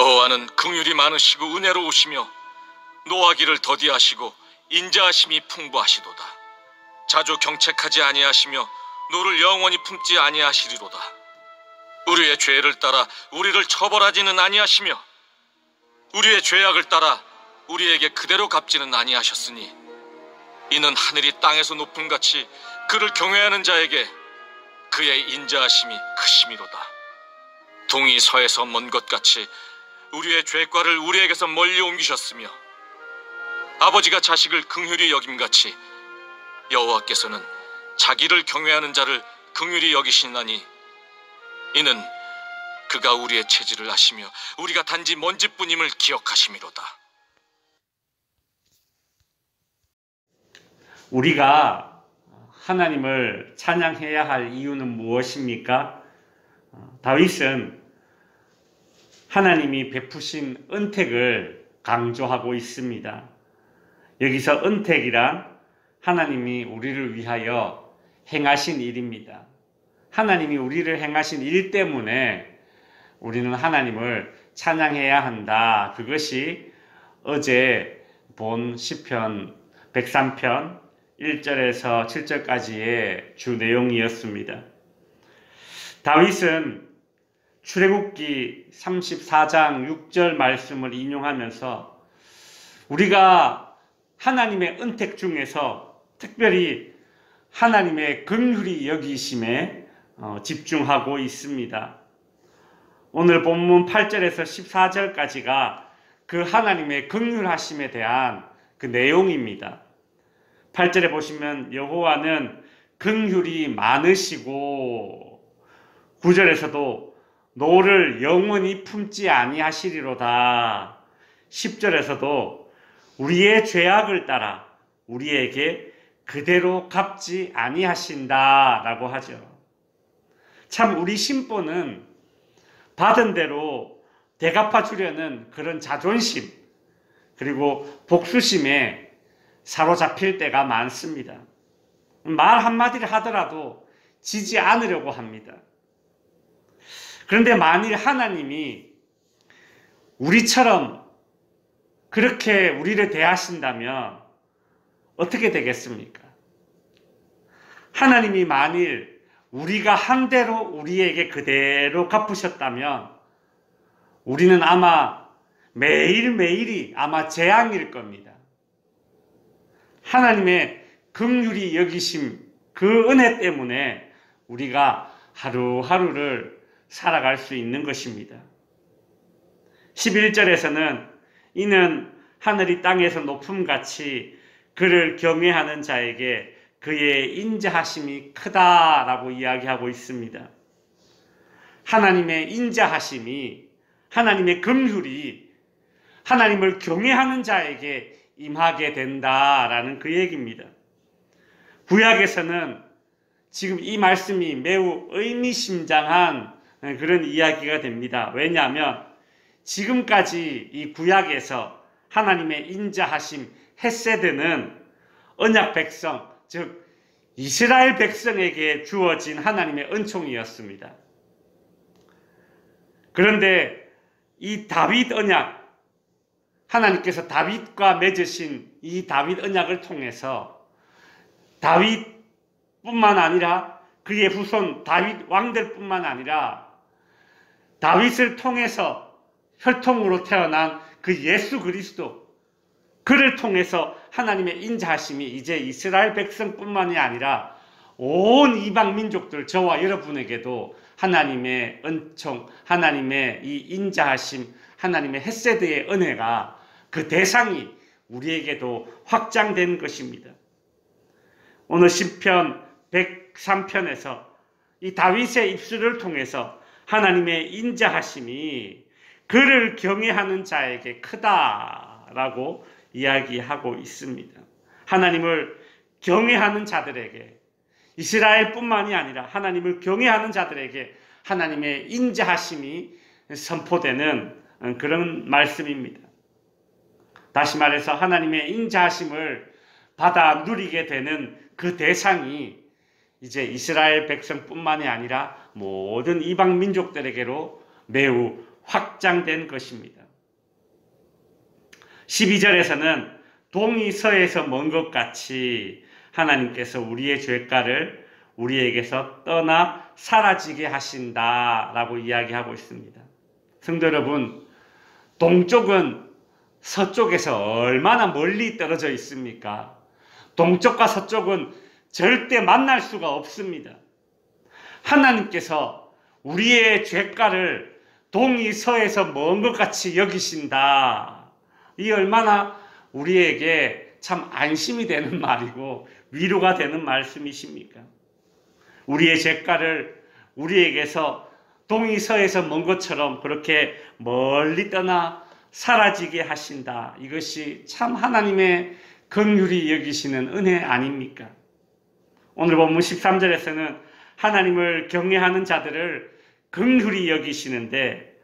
여호와는 긍휼이 많으시고 은혜로우시며 노하기를 더디하시고 인자하심이 풍부하시도다. 자주 경책하지 아니하시며 노를 영원히 품지 아니하시리로다. 우리의 죄를 따라 우리를 처벌하지는 아니하시며 우리의 죄악을 따라 우리에게 그대로 갚지는 아니하셨으니 이는 하늘이 땅에서 높음같이 그를 경외하는 자에게 그의 인자하심이 크심이로다. 동이 서에서 먼 것 같이 우리의 죄과를 우리에게서 멀리 옮기셨으며 아버지가 자식을 긍휼히 여김같이 여호와께서는 자기를 경외하는 자를 긍휼히 여기시나니 이는 그가 우리의 체질을 아시며 우리가 단지 먼지뿐임을 기억하심이로다. 우리가 하나님을 찬양해야 할 이유는 무엇입니까? 다윗은 하나님이 베푸신 은택을 강조하고 있습니다. 여기서 은택이란 하나님이 우리를 위하여 행하신 일입니다. 하나님이 우리를 행하신 일 때문에 우리는 하나님을 찬양해야 한다. 그것이 어제 본 시편 103편 1절에서 7절까지의 주 내용이었습니다. 다윗은 출애굽기 34장 6절 말씀을 인용하면서 우리가 하나님의 은택 중에서 특별히 하나님의 긍휼히 여기심에 집중하고 있습니다. 오늘 본문 8절에서 14절까지가 그 하나님의 긍휼하심에 대한 그 내용입니다. 8절에 보시면 여호와는 긍휼이 많으시고 9절에서도 노를 영원히 품지 아니하시리로다. 10절에서도 우리의 죄악을 따라 우리에게 그대로 갚지 아니하신다 라고 하죠. 참 우리 심보는 받은 대로 대갚아 주려는 그런 자존심 그리고 복수심에 사로잡힐 때가 많습니다. 말 한마디를 하더라도 지지 않으려고 합니다. 그런데 만일 하나님이 우리처럼 그렇게 우리를 대하신다면 어떻게 되겠습니까? 하나님이 만일 우리가 한 대로 우리에게 그대로 갚으셨다면 우리는 아마 매일매일이 아마 재앙일 겁니다. 하나님의 긍휼히 여기심 그 은혜 때문에 우리가 하루하루를 살아갈 수 있는 것입니다. 11절에서는 이는 하늘이 땅에서 높음같이 그를 경외하는 자에게 그의 인자하심이 크다라고 이야기하고 있습니다. 하나님의 인자하심이 하나님의 긍휼이 하나님을 경외하는 자에게 임하게 된다라는 그 얘기입니다. 구약에서는 지금 이 말씀이 매우 의미심장한 그런 이야기가 됩니다. 왜냐하면 지금까지 이 구약에서 하나님의 인자하심 헤세드는 언약 백성 즉 이스라엘 백성에게 주어진 하나님의 은총이었습니다. 그런데 이 다윗 언약 하나님께서 다윗과 맺으신 이 다윗 언약을 통해서 다윗뿐만 아니라 그의 후손 다윗 왕들뿐만 아니라 다윗을 통해서 혈통으로 태어난 그 예수 그리스도 그를 통해서 하나님의 인자하심이 이제 이스라엘 백성뿐만이 아니라 온 이방 민족들 저와 여러분에게도 하나님의 은총, 하나님의 이 인자하심, 하나님의 헤세드의 은혜가 그 대상이 우리에게도 확장된 것입니다. 오늘 시편 103편에서 이 다윗의 입술을 통해서 하나님의 인자하심이 그를 경외하는 자에게 크다라고 이야기하고 있습니다. 하나님을 경외하는 자들에게 이스라엘뿐만이 아니라 하나님을 경외하는 자들에게 하나님의 인자하심이 선포되는 그런 말씀입니다. 다시 말해서 하나님의 인자하심을 받아 누리게 되는 그 대상이 이제 이스라엘 백성뿐만이 아니라 모든 이방 민족들에게로 매우 확장된 것입니다. 12절에서는 동이 서에서 먼 것 같이 하나님께서 우리의 죄가를 우리에게서 떠나 사라지게 하신다라고 이야기하고 있습니다. 성도 여러분, 동쪽은 서쪽에서 얼마나 멀리 떨어져 있습니까? 동쪽과 서쪽은 절대 만날 수가 없습니다. 하나님께서 우리의 죄가를 동이 서에서 먼 것 같이 여기신다. 이 얼마나 우리에게 참 안심이 되는 말이고 위로가 되는 말씀이십니까? 우리의 죄가를 우리에게서 동이 서에서 먼 것처럼 그렇게 멀리 떠나 사라지게 하신다. 이것이 참 하나님의 긍휼히 여기시는 은혜 아닙니까? 오늘 본문 13절에서는 하나님을 경외하는 자들을 긍휼히 여기시는데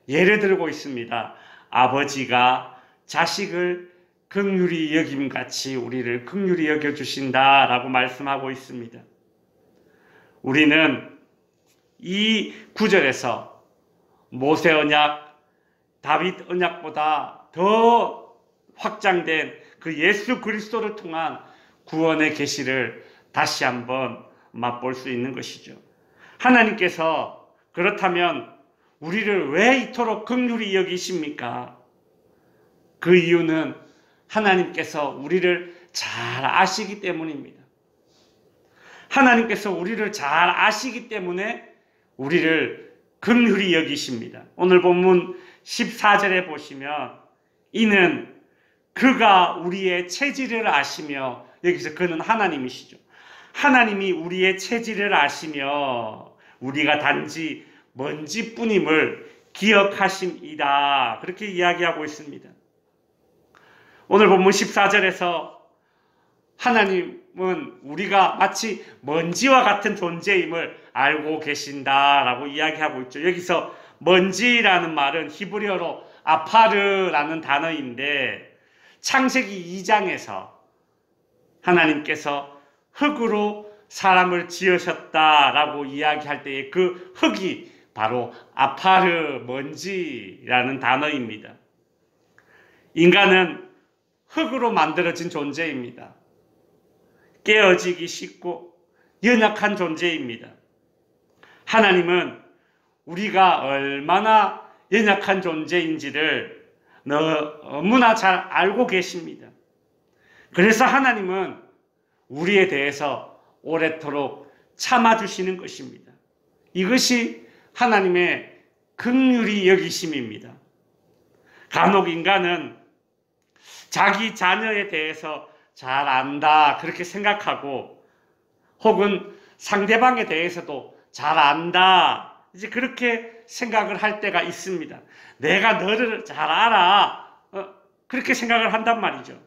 예를 들고 있습니다. 아버지가 자식을 긍휼히 여김같이 우리를 긍휼히 여겨주신다라고 말씀하고 있습니다. 우리는 이 구절에서 모세 언약, 다윗 언약보다 더 확장된 그 예수 그리스도를 통한 구원의 계시를 다시 한번 맛볼 수 있는 것이죠. 하나님께서 그렇다면 우리를 왜 이토록 긍휼히 여기십니까? 그 이유는 하나님께서 우리를 잘 아시기 때문입니다. 하나님께서 우리를 잘 아시기 때문에 우리를 긍휼히 여기십니다. 오늘 본문 14절에 보시면 이는 그가 우리의 체질을 아시며, 여기서 그는 하나님이시죠. 하나님이 우리의 체질을 아시며 우리가 단지 먼지뿐임을 기억하심이다. 그렇게 이야기하고 있습니다. 오늘 본문 14절에서 하나님은 우리가 마치 먼지와 같은 존재임을 알고 계신다라고 이야기하고 있죠. 여기서 먼지라는 말은 히브리어로 아파르라는 단어인데 창세기 2장에서 하나님께서 흙으로 사람을 지으셨다라고 이야기할 때의 그 흙이 바로 아파르, 먼지라는 단어입니다. 인간은 흙으로 만들어진 존재입니다. 깨어지기 쉽고 연약한 존재입니다. 하나님은 우리가 얼마나 연약한 존재인지를 너무나 잘 알고 계십니다. 그래서 하나님은 우리에 대해서 오래도록 참아주시는 것입니다. 이것이 하나님의 긍휼히 여기심입니다. 간혹 인간은 자기 자녀에 대해서 잘 안다 그렇게 생각하고 혹은 상대방에 대해서도 잘 안다 이제 그렇게 생각을 할 때가 있습니다. 내가 너를 잘 알아 그렇게 생각을 한단 말이죠.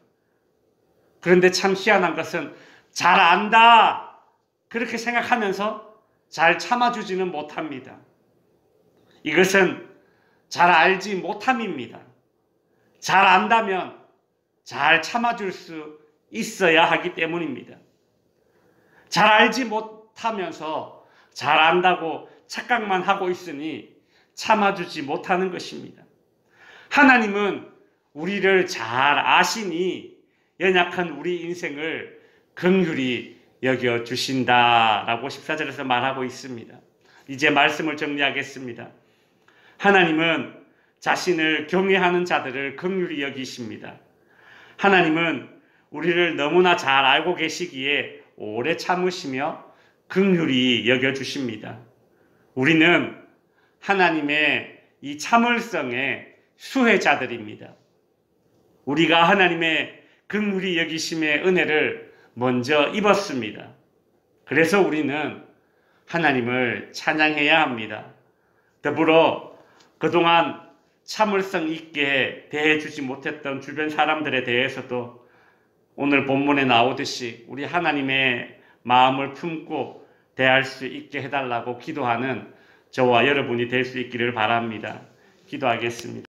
그런데 참 희한한 것은 잘 안다 그렇게 생각하면서 잘 참아주지는 못합니다. 이것은 잘 알지 못함입니다. 잘 안다면 잘 참아줄 수 있어야 하기 때문입니다. 잘 알지 못하면서 잘 안다고 착각만 하고 있으니 참아주지 못하는 것입니다. 하나님은 우리를 잘 아시니 연약한 우리 인생을 긍휼히 여겨주신다라고 14절에서 말하고 있습니다. 이제 말씀을 정리하겠습니다. 하나님은 자신을 경외하는 자들을 긍휼히 여기십니다. 하나님은 우리를 너무나 잘 알고 계시기에 오래 참으시며 긍휼히 여겨주십니다. 우리는 하나님의 이 참을성의 수혜자들입니다. 우리가 하나님의 긍휼히 여기심의 은혜를 먼저 입었습니다. 그래서 우리는 하나님을 찬양해야 합니다. 더불어 그동안 참을성 있게 대해주지 못했던 주변 사람들에 대해서도 오늘 본문에 나오듯이 우리 하나님의 마음을 품고 대할 수 있게 해달라고 기도하는 저와 여러분이 될 수 있기를 바랍니다. 기도하겠습니다.